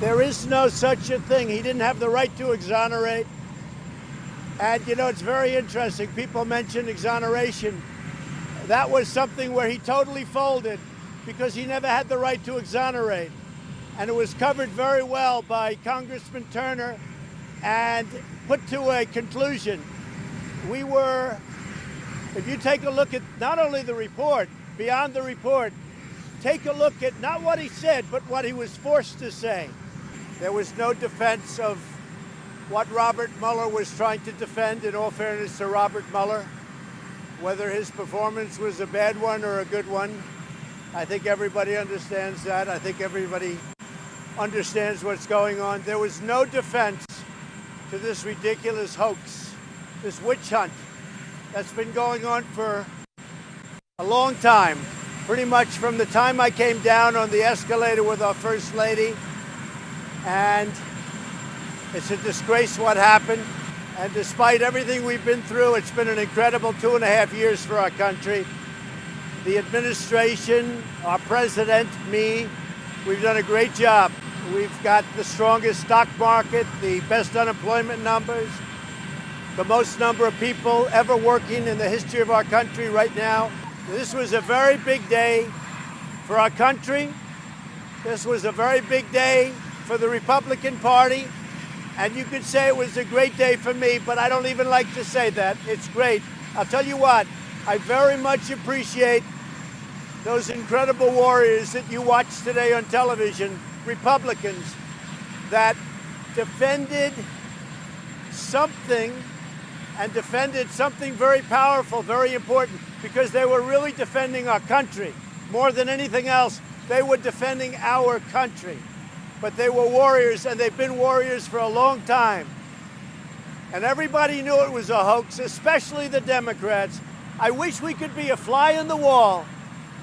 There is no such a thing. He didn't have the right to exonerate. And, you know, it's very interesting. People mention exoneration. That was something where he totally folded because he never had the right to exonerate. And it was covered very well by Congressman Turner and put to a conclusion. We were, if you take a look at not only the report, beyond the report, take a look at not what he said, but what he was forced to say. There was no defense of what Robert Mueller was trying to defend, in all fairness to Robert Mueller. Whether his performance was a bad one or a good one, I think everybody understands that. I think everybody understands what's going on. There was no defense to this ridiculous hoax, this witch hunt that's been going on for a long time, pretty much from the time I came down on the escalator with our First Lady. And it's a disgrace what happened. And despite everything we've been through, it's been an incredible 2.5 years for our country. The administration, our president, me, we've done a great job. We've got the strongest stock market, the best unemployment numbers, the most number of people ever working in the history of our country right now. This was a very big day for our country. This was a very big day for the Republican Party. And you could say it was a great day for me, but I don't even like to say that. It's great. I'll tell you what, I very much appreciate those incredible warriors that you watched today on television, Republicans, that defended something and defended something very powerful, very important, because they were really defending our country. More than anything else, they were defending our country. But they were warriors, and they've been warriors for a long time. And everybody knew it was a hoax, especially the Democrats. I wish we could be a fly in the wall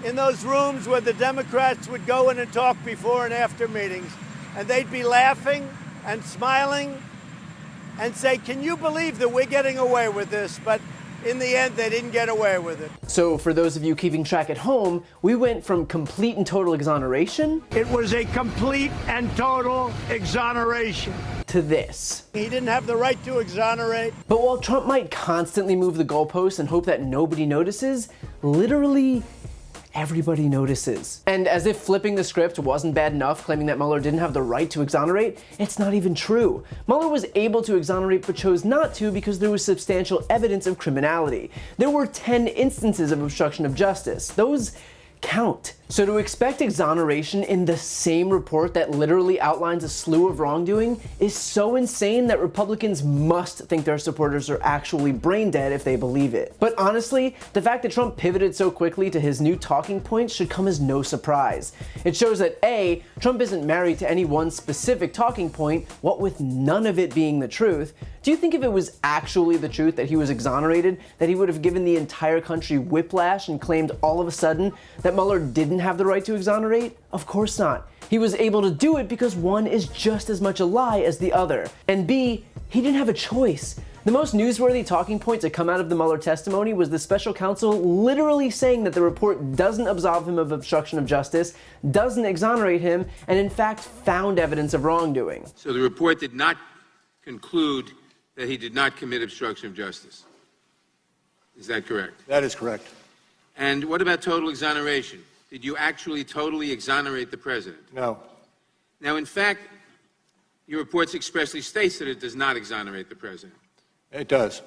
in those rooms where the Democrats would go in and talk before and after meetings. And they'd be laughing and smiling and say, can you believe that we're getting away with this? But in the end, they didn't get away with it. So for those of you keeping track at home, we went from complete and total exoneration. It was a complete and total exoneration. To this. He didn't have the right to exonerate. But while Trump might constantly move the goalposts and hope that nobody notices, literally everybody notices. And as if flipping the script wasn't bad enough, claiming that Mueller didn't have the right to exonerate, it's not even true. Mueller was able to exonerate but chose not to because there was substantial evidence of criminality. There were 10 instances of obstruction of justice. Those count. So to expect exoneration in the same report that literally outlines a slew of wrongdoing is so insane that Republicans must think their supporters are actually brain dead if they believe it. But honestly, the fact that Trump pivoted so quickly to his new talking points should come as no surprise. It shows that A, Trump isn't married to any one specific talking point, what with none of it being the truth. Do you think if it was actually the truth that he was exonerated, that he would have given the entire country whiplash and claimed all of a sudden that Mueller didn't have the right to exonerate? Of course not. He was able to do it because one is just as much a lie as the other. And B, he didn't have a choice. The most newsworthy talking point to come out of the Mueller testimony was the special counsel literally saying that the report doesn't absolve him of obstruction of justice, doesn't exonerate him, and in fact found evidence of wrongdoing. So the report did not conclude that he did not commit obstruction of justice. Is that correct? That is correct. And what about total exoneration? Did you actually totally exonerate the president? No. Now, in fact, your report expressly states that it does not exonerate the president. It does.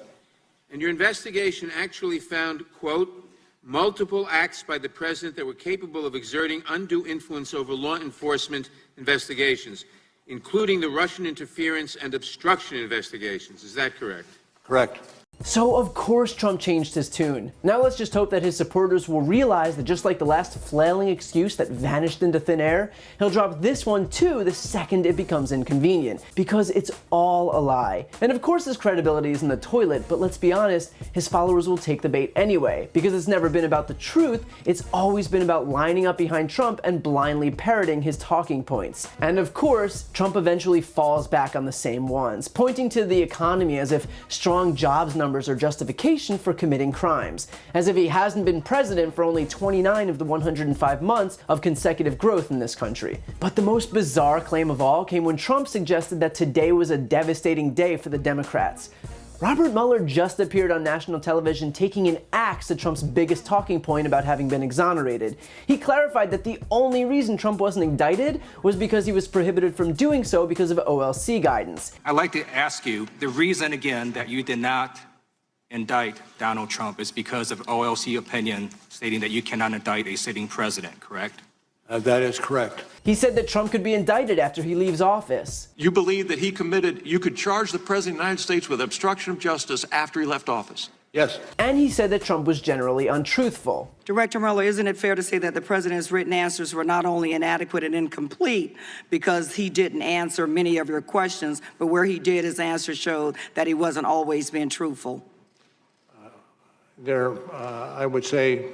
And your investigation actually found, quote, multiple acts by the president that were capable of exerting undue influence over law enforcement investigations, including the Russian interference and obstruction investigations. Is that correct? Correct. So of course Trump changed his tune. Now let's just hope that his supporters will realize that just like the last flailing excuse that vanished into thin air, he'll drop this one too the second it becomes inconvenient, because it's all a lie. And of course his credibility is in the toilet, but let's be honest, his followers will take the bait anyway, because it's never been about the truth, it's always been about lining up behind Trump and blindly parroting his talking points. And of course, Trump eventually falls back on the same ones, pointing to the economy as if strong jobs numbers numbers are justification for committing crimes, as if he hasn't been president for only 29 of the 105 months of consecutive growth in this country. But the most bizarre claim of all came when Trump suggested that today was a devastating day for the Democrats. Robert Mueller just appeared on national television taking an axe to Trump's biggest talking point about having been exonerated. He clarified that the only reason Trump wasn't indicted was because he was prohibited from doing so because of OLC guidance. I'd like to ask you, the reason again that you did not indict Donald Trump is because of OLC opinion stating that you cannot indict a sitting president, correct? That is correct. He said that Trump could be indicted after he leaves office. You believe that you could charge the President of the United States with obstruction of justice after he left office? Yes. And he said that Trump was generally untruthful. Director Mueller, isn't it fair to say that the president's written answers were not only inadequate and incomplete because he didn't answer many of your questions, but where he did, his answers showed that he wasn't always being truthful? I would say,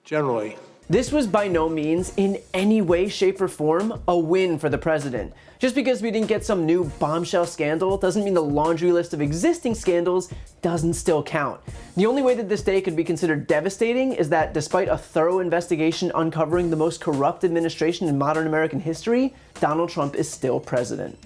generally. This was by no means, in any way, shape, or form, a win for the president. Just because we didn't get some new bombshell scandal doesn't mean the laundry list of existing scandals doesn't still count. The only way that this day could be considered devastating is that despite a thorough investigation uncovering the most corrupt administration in modern American history, Donald Trump is still president.